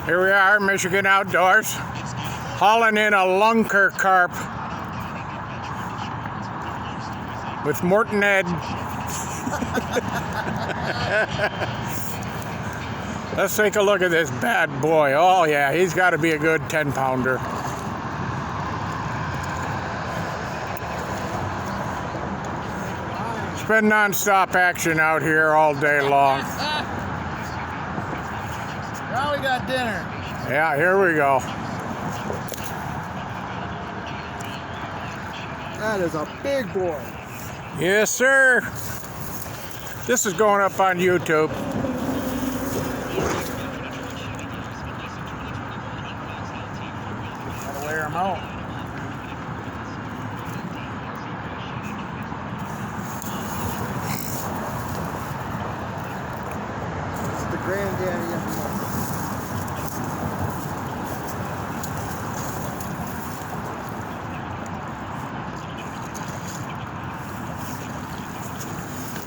Here we are, Michigan Outdoors, hauling in a lunker carp with Morton Ed. Let's take a look at this bad boy. Oh yeah, he's got to be a good 10-pounder. It's been non-stop action out here all day long. Now we got dinner. Yeah, here we go. That is a big boy. Yes, sir. This is going up on YouTube. Gotta wear him out. This is the granddaddy of them all.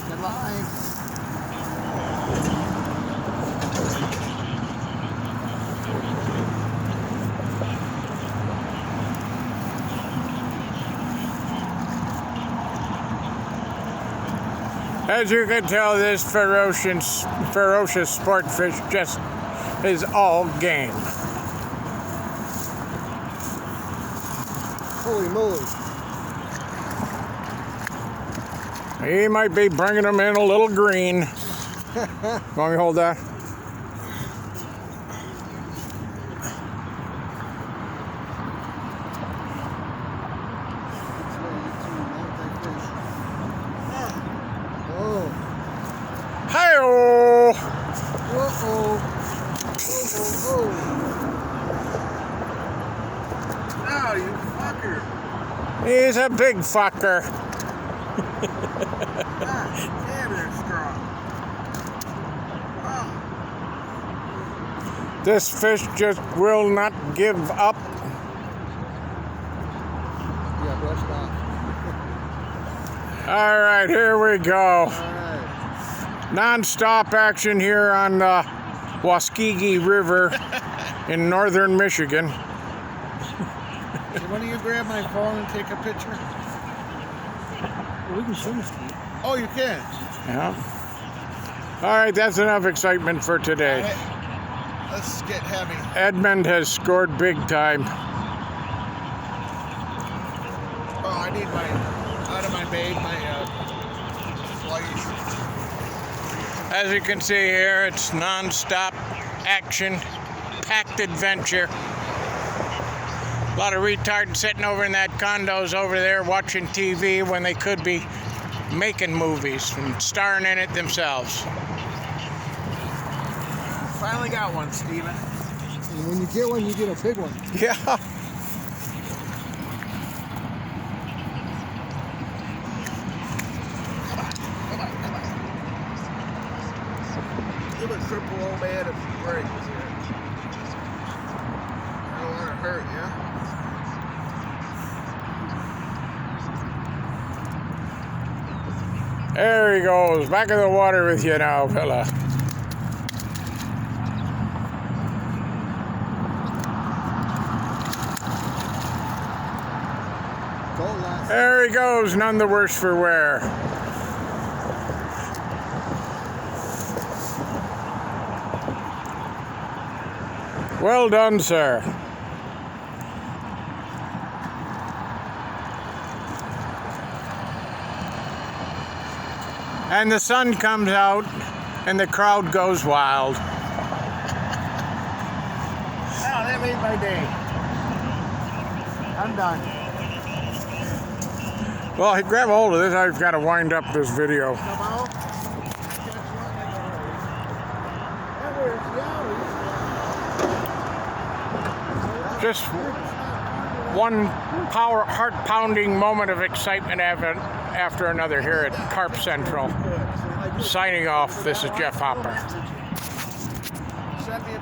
Good line. As you can tell, this ferocious sport fish just is all game. Holy moly. He might be bringing them in a little green. Want me to hold that? Oh. Hi-oh! Uh-oh. Oh. Now, you fucker. He's a big fucker. Damn, they're strong. Wow. This fish just will not give up. Yeah, brushed off. All right, here we go. All right. Non-stop action here on the Waskegi River in northern Michigan. So when do you grab my phone and take a picture? Well, we can show this to you. Oh, you can? Yeah. All right, that's enough excitement for today. Let's get heavy. Edmund has scored big time. Oh, I need my, out of my bait, my flight. As you can see here, it's non-stop action, packed adventure. A lot of retards sitting over in that condos over there watching TV when they could be making movies and starring in it themselves. Finally got one, Steven. And when you get one, you get a big one. Yeah. Give a cripple old man a break. I don't want to hurt, yeah? There he goes, back in the water with you now, fella. There he goes, none the worse for wear. Well done, sir. And the sun comes out and the crowd goes wild. Now that made my day. I'm done. Well, grab a hold of this. I've got to wind up this video. Just one heart-pounding moment of excitement after another here at Carp Central. Signing off, this is Jeff Hopper.